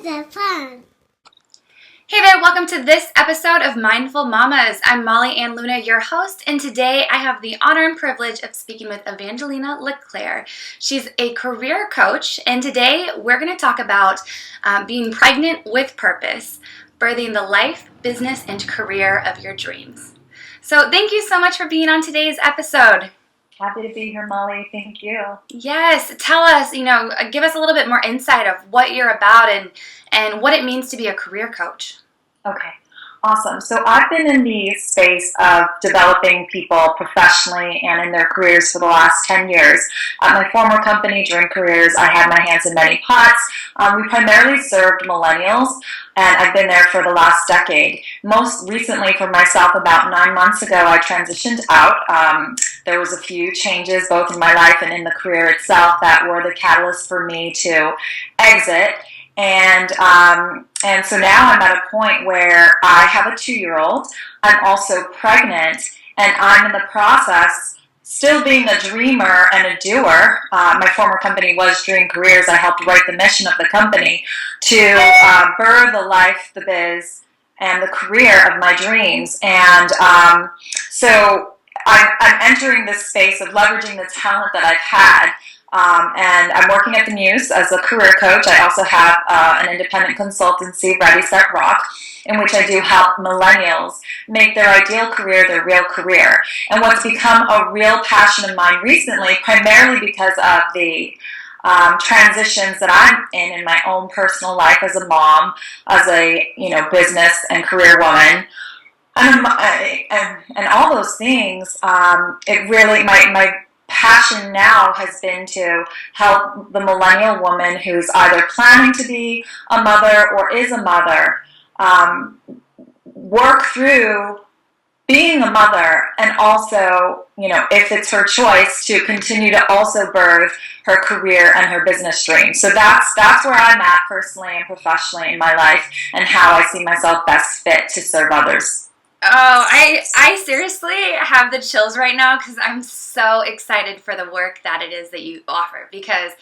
the fun. Hey there, welcome to this episode of Mindful Mamas. I'm Molly Ann Luna, your host, and today I have the honor and privilege of speaking with Evangelina Leclaire. She's a career coach, and today we're going to talk about being pregnant with purpose, birthing the life, business, and career of your dreams. So thank you so much for being on today's episode. Happy to be here, Molly. Thank you. Yes, tell us, give us a little bit more insight of what you're about and what it means to be a career coach. Okay, awesome. So I've been in the space of developing people professionally and in their careers for the last 10 years. At my former company, Dream Careers, I had my hands in many pots. We primarily served millennials, and I've been there for the last decade. Most recently for myself, about 9 months ago, I transitioned out. There was a few changes both in my life and in the career itself that were the catalyst for me to exit. And so now I'm at a point where I have a 2-year-old. I'm also pregnant, and I'm in the process, still being a dreamer and a doer. My former company was Dream Careers. I helped write the mission of the company to birth the life, the biz, and the career of my dreams. And so I'm entering this space of leveraging the talent that I've had. And I'm working at the Muse as a career coach. I also have an independent consultancy, Ready, Set, Rock, in which I do help millennials make their ideal career their real career. And what's become a real passion of mine recently, primarily because of the transitions that I'm in my own personal life as a mom, as a business and career woman, and all those things. It really my passion now has been to help the millennial woman who's either planning to be a mother or is a mother work through being a mother, and also, if it's her choice, to continue to also birth her career and her business dream. So that's where I'm at personally and professionally in my life, and how I see myself best fit to serve others. Oh, I seriously have the chills right now because I'm so excited for the work that it is that you offer, because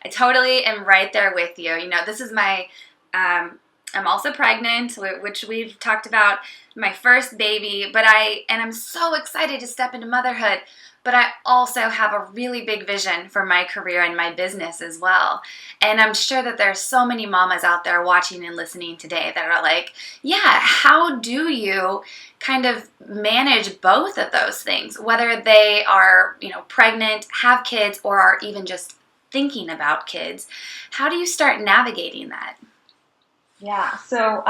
I totally am right there with you. This is my, I'm also pregnant, which we've talked about, my first baby, and I'm so excited to step into motherhood, but I also have a really big vision for my career and my business as well. And I'm sure that there's so many mamas out there watching and listening today that are like, yeah, how do you kind of manage both of those things, whether they are, pregnant, have kids, or are even just thinking about kids? How do you start navigating that? Yeah, so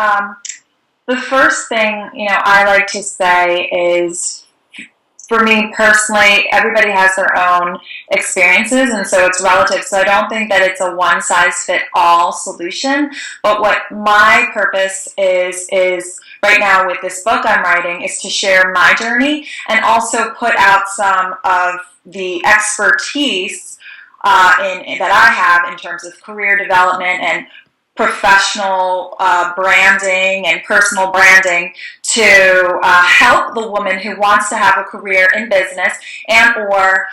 the first thing, I like to say is, for me personally, everybody has their own experiences, and so it's relative. So I don't think that it's a one-size-fit-all solution. But what my purpose is right now with this book I'm writing, is to share my journey and also put out some of the expertise that I have in terms of career development and professional branding and personal branding to help the woman who wants to have a career in business and or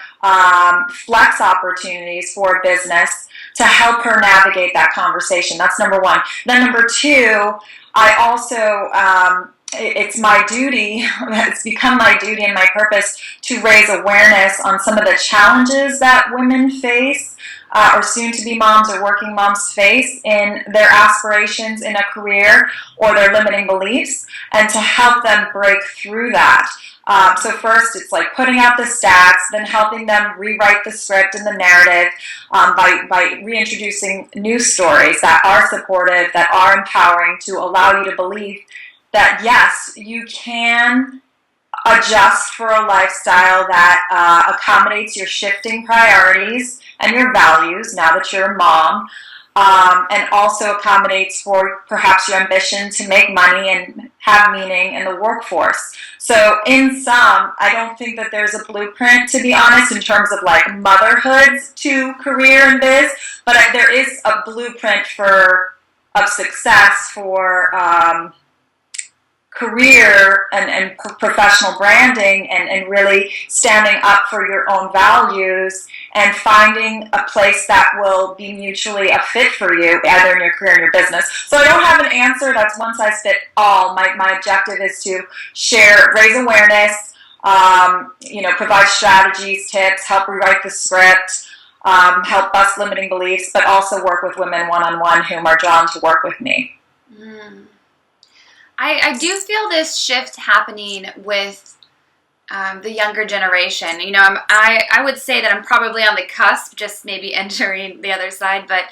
flex opportunities for business, to help her navigate that conversation. That's number one. Then number two, I also it's my duty, it's become my duty and my purpose to raise awareness on some of the challenges that women face, or soon-to-be moms or working moms face in their aspirations in a career or their limiting beliefs, and to help them break through that. So first, it's like putting out the stats, then helping them rewrite the script and the narrative by reintroducing new stories that are supportive, that are empowering, to allow you to believe that, yes, you can adjust for a lifestyle that accommodates your shifting priorities and your values now that you're a mom, and also accommodates for perhaps your ambition to make money and have meaning in the workforce. So in sum, I don't think that there's a blueprint, to be honest, in terms of like motherhood to career and biz, but there is a blueprint of success for career and professional branding and really standing up for your own values and finding a place that will be mutually a fit for you, either in your career or your business. So I don't have an answer that's one size fit all. My objective is to share, raise awareness, provide strategies, tips, help rewrite the script, help bust limiting beliefs, but also work with women one-on-one whom are drawn to work with me. Mm. I do feel this shift happening with the younger generation. I would say that I'm probably on the cusp, just maybe entering the other side. But,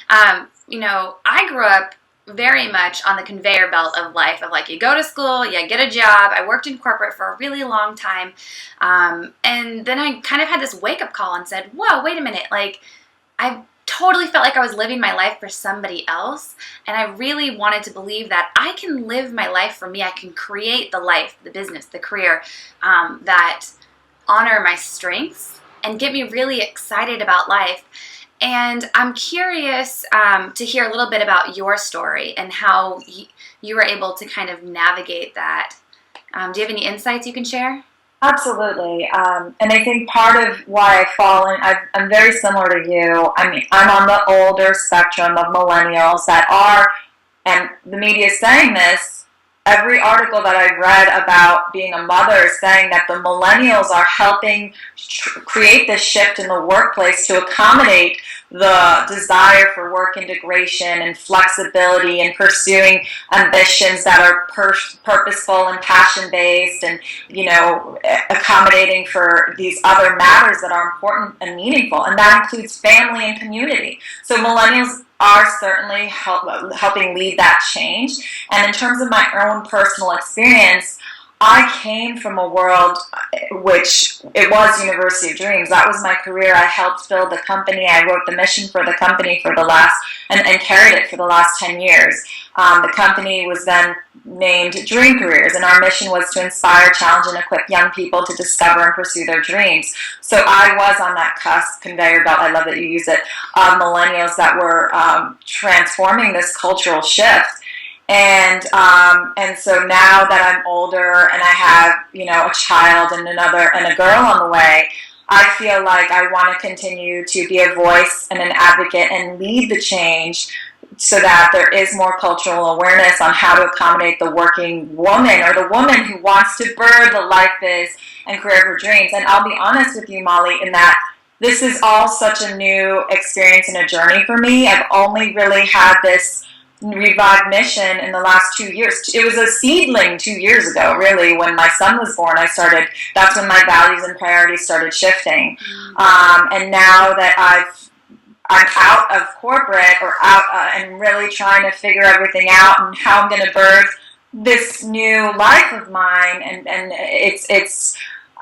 I grew up very much on the conveyor belt of life, of like, you go to school, you get a job. I worked in corporate for a really long time. And then I kind of had this wake-up call and said, whoa, wait a minute. Like, I totally felt like I was living my life for somebody else. And I really wanted to believe that I can live my life for me. I can create the life, the business, the career that honor my strengths and get me really excited about life. And I'm curious to hear a little bit about your story and how you were able to kind of navigate that. Do you have any insights you can share? Absolutely. And I think part of why I fall in, I'm very similar to you. I mean, I'm on the older spectrum of millennials that are, and the media is saying this, every article that I've read about being a mother is saying that the millennials are helping create this shift in the workplace to accommodate the desire for work integration and flexibility and pursuing ambitions that are purposeful and passion-based and, accommodating for these other matters that are important and meaningful. And that includes family and community. So millennials are certainly helping lead that change. And in terms of my own personal experience, I came from a world which it was University of Dreams. That was my career. I helped build the company. I wrote the mission for the company for the last, and carried it for the last 10 years. The company was then named Dream Careers, and our mission was to inspire, challenge, and equip young people to discover and pursue their dreams. So I was on that cusp, conveyor belt, I love that you use it, of millennials that were transforming this cultural shift. And so now that I'm older and I have, a child and a girl on the way, I feel like I want to continue to be a voice and an advocate and lead the change so that there is more cultural awareness on how to accommodate the working woman or the woman who wants to birth the life biz and career of her dreams. And I'll be honest with you, Molly, in that this is all such a new experience and a journey for me. I've only really had this revived mission in the last 2 years. It was a seedling 2 years ago, really, when my son was born. That's when my values and priorities started shifting. And now that I'm out of corporate or out and really trying to figure everything out and how I'm going to birth this new life of mine, and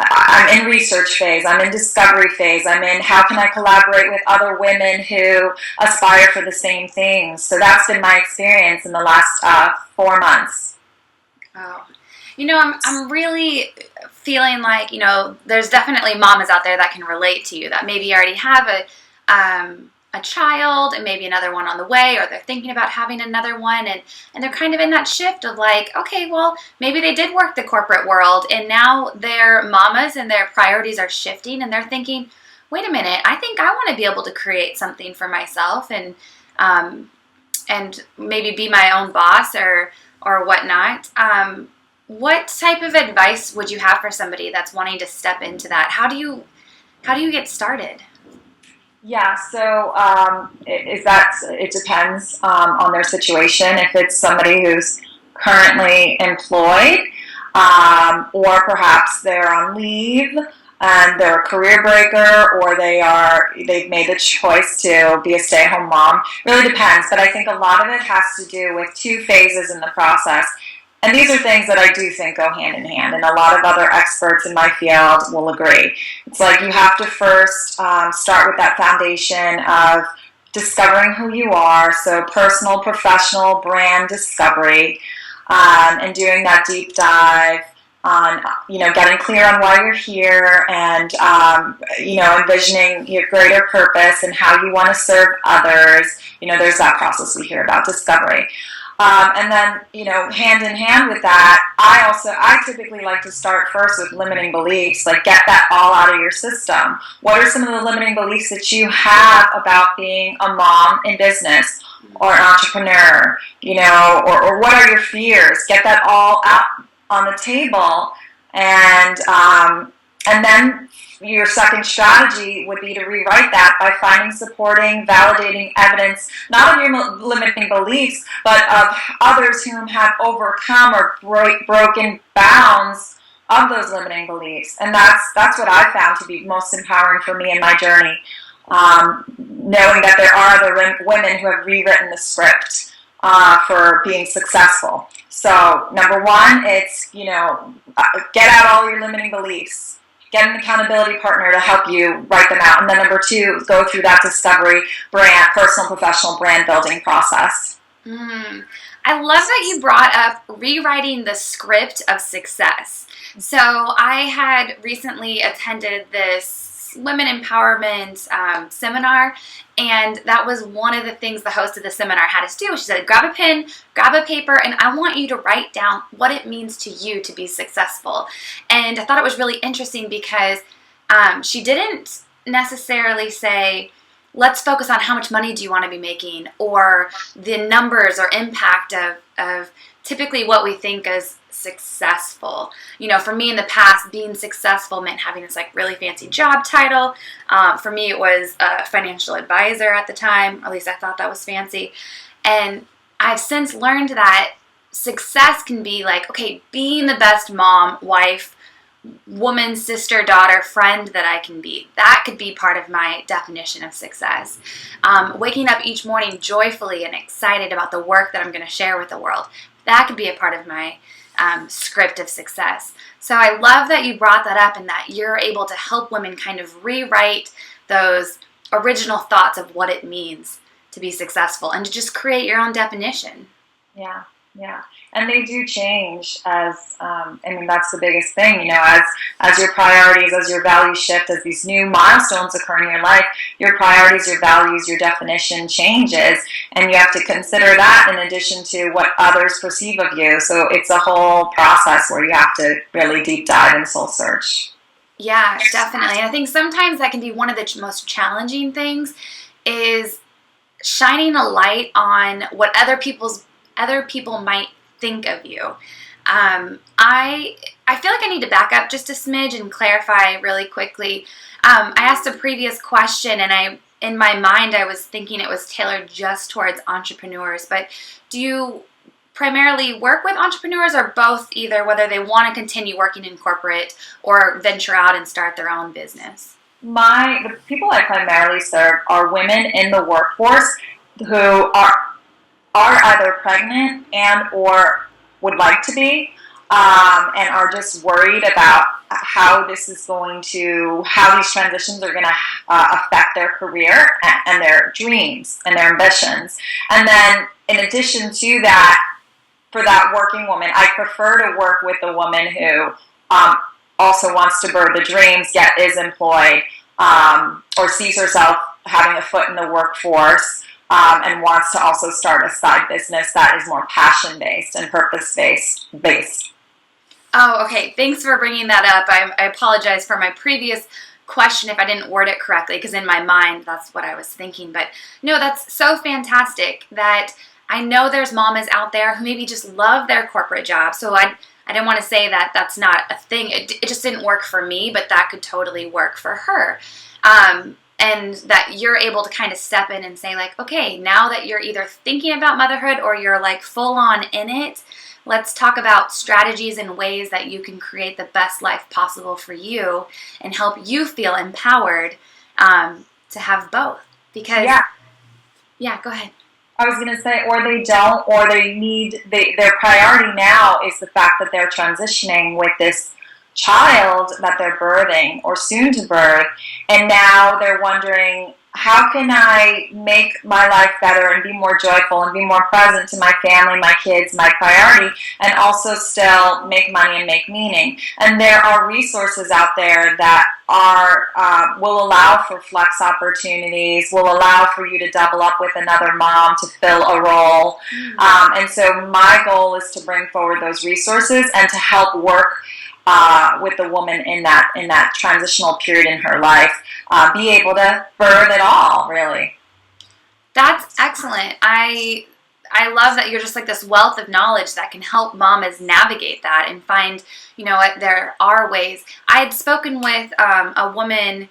I'm in research phase, I'm in discovery phase, I'm in how can I collaborate with other women who aspire for the same things. So that's been my experience in the last 4 months. Oh, I'm really feeling like, there's definitely mamas out there that can relate to you, that maybe already have a child and maybe another one on the way, or they're thinking about having another one, and they're kind of in that shift of like, okay, well, maybe they did work the corporate world and now they're mamas and their priorities are shifting and they're thinking, wait a minute, I think I want to be able to create something for myself and maybe be my own boss or whatnot. What type of advice would you have for somebody that's wanting to step into that? How do you get started? Yeah, so it depends on their situation. If it's somebody who's currently employed, or perhaps they're on leave and they're a career breaker, or they've made the choice to be a stay-at-home mom. Really depends, but I think a lot of it has to do with 2 phases in the process. And these are things that I do think go hand in hand, and a lot of other experts in my field will agree. It's like you have to first start with that foundation of discovering who you are, so personal, professional, brand discovery, and doing that deep dive on, getting clear on why you're here and, envisioning your greater purpose and how you want to serve others. There's that process we hear about, discovery. And then, hand in hand with that, I typically like to start first with limiting beliefs, like get that all out of your system. What are some of the limiting beliefs that you have about being a mom in business or an entrepreneur, or what are your fears? Get that all out on the table. And then your second strategy would be to rewrite that by finding, supporting, validating evidence, not of your limiting beliefs, but of others whom have overcome or broken bounds of those limiting beliefs. And that's what I found to be most empowering for me in my journey, knowing that there are other women who have rewritten the script for being successful. So number one, it's, get out all your limiting beliefs. Get an accountability partner to help you write them out. And then number two, go through that discovery, personal, professional brand building process. I love that you brought up rewriting the script of success. So I had recently attended this women empowerment seminar, and that was one of the things the host of the seminar had us do. She said, grab a pen, grab a paper, and I want you to write down what it means to you to be successful. And I thought it was really interesting because she didn't necessarily say, let's focus on how much money do you want to be making, or the numbers or impact of typically what we think as successful. For me in the past, being successful meant having this really fancy job title. For me, it was a financial advisor at the time, or at least I thought that was fancy. And I've since learned that success can be being the best mom, wife, woman, sister, daughter, friend that I can be. That could be part of my definition of success. Waking up each morning joyfully and excited about the work that I'm going to share with the world. That could be a part of my script of success. So I love that you brought that up and that you're able to help women kind of rewrite those original thoughts of what it means to be successful and to just create your own definition. Yeah. And they do change that's the biggest thing, as your priorities, as your values shift, as these new milestones occur in your life, your priorities, your values, your definition changes, and you have to consider that in addition to what others perceive of you. So it's a whole process where you have to really deep dive and soul search. Yeah, definitely. And I think sometimes that can be one of the most challenging things is shining a light on what other people might think of you. I feel like I need to back up just a smidge and clarify really quickly. I asked a previous question, and in my mind I was thinking it was tailored just towards entrepreneurs. But do you primarily work with entrepreneurs, or both, either whether they want to continue working in corporate or venture out and start their own business? The people I primarily serve are women in the workforce who are either pregnant and or would like to be, and are just worried about how these transitions are going to affect their career and their dreams and their ambitions. And then in addition to that, for that working woman, I prefer to work with a woman who also wants to birth the dreams, yet is employed, or sees herself having a foot in the workforce, and wants to also start a side business that is more passion-based and purpose-based. Oh, okay. Thanks for bringing that up. I apologize for my previous question if I didn't word it correctly, because in my mind, that's what I was thinking. But no, that's so fantastic that I know there's mamas out there who maybe just love their corporate job. So I didn't want to say that that's not a thing. It just didn't work for me, but that could totally work for her. And that you're able to kind of step in and say okay, now that you're either thinking about motherhood or you're full on in it, let's talk about strategies and ways that you can create the best life possible for you and help you feel empowered to have both. Because, yeah, go ahead. I was going to say, or they don't, or their priority now is the fact that they're transitioning with this child that they're birthing or soon to birth, and now they're wondering, how can I make my life better and be more joyful and be more present to my family, my kids, my priority, and also still make money and make meaning? And there are resources out there that will allow for flex opportunities, will allow for you to double up with another mom to fill a role. And so my goal is to bring forward those resources and to help work with the woman in that transitional period in her life, be able to birth it all, really. That's excellent. I love that you're just like this wealth of knowledge that can help mamas navigate that and find, what there are ways. I had spoken with a woman,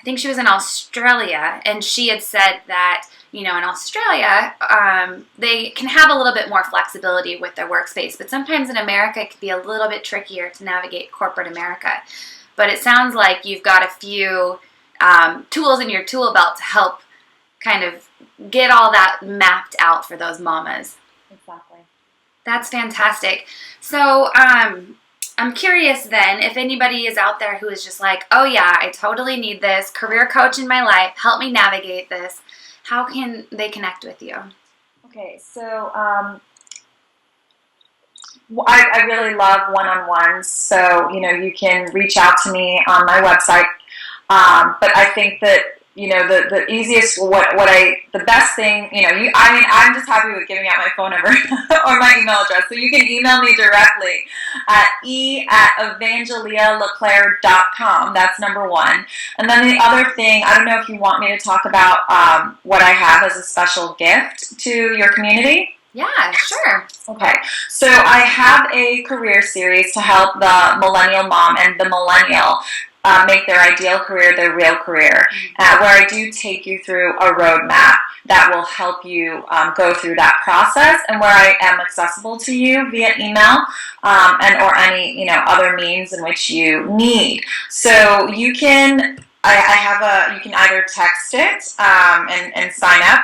I think she was in Australia, and she had said that, in Australia, they can have a little bit more flexibility with their workspace, but sometimes in America it can be a little bit trickier to navigate corporate America. But it sounds like you've got a few tools in your tool belt to help kind of get all that mapped out for those mamas. Exactly. That's fantastic. So I'm curious then, if anybody is out there who is just like, oh yeah, I totally need this career coach in my life, help me navigate this. How can they connect with you? Okay, so I really love one-on-ones, so you can reach out to me on my website. But I think that the easiest, the best thing, I'm just happy with giving out my phone number or my email address, so you can email me directly at e@evangelinaleclaire.com. That's number one. And then the other thing, I don't know if you want me to talk about what I have as a special gift to your community. Yeah, sure. Okay, so I have a career series to help the millennial mom and the millennial make their ideal career their real career, where I do take you through a roadmap that will help you go through that process, and where I am accessible to you via email and or any other means in which you need. So you can you can either text it and sign up,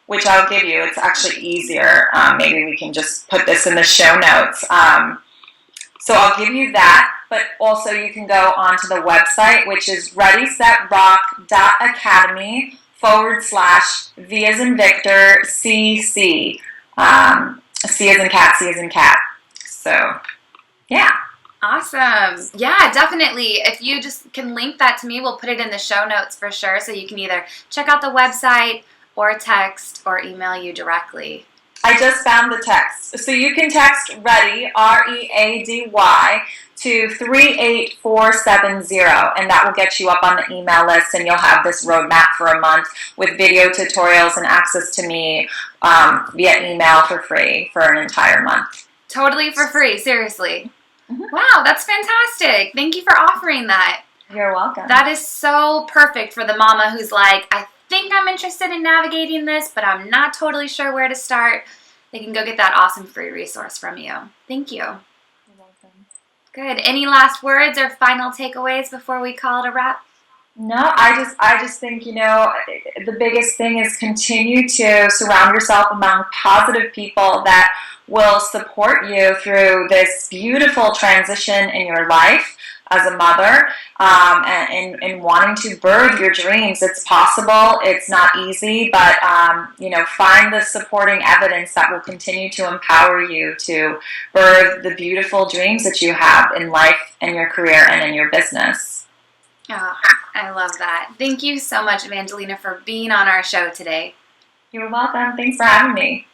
which I'll give you. It's actually easier. Maybe we can just put this in the show notes. So I'll give you that, but also you can go onto the website, which is readysetrock.academy/V as in Victor, CC. C as in cat, C as in cat. So, yeah. Awesome. Yeah, definitely. If you just can link that to me, we'll put it in the show notes for sure. So you can either check out the website or text or email you directly. I just found the text. So you can text READY, READY, to 38470, and that will get you up on the email list, and you'll have this roadmap for a month with video tutorials and access to me via email for free for an entire month. Totally for free, seriously. Mm-hmm. Wow, that's fantastic. Thank you for offering that. You're welcome. That is so perfect for the mama who's like, I think I'm interested in navigating this, but I'm not totally sure where to start. They can go get that awesome free resource from you. Thank you. You're welcome. Good. Any last words or final takeaways before we call it a wrap? No, I just think, the biggest thing is continue to surround yourself among positive people that will support you through this beautiful transition in your life as a mother, and wanting to birth your dreams. It's possible. It's not easy, but, find the supporting evidence that will continue to empower you to birth the beautiful dreams that you have in life and your career and in your business. Oh, I love that. Thank you so much, Evangelina, for being on our show today. You're welcome. Thanks for having me.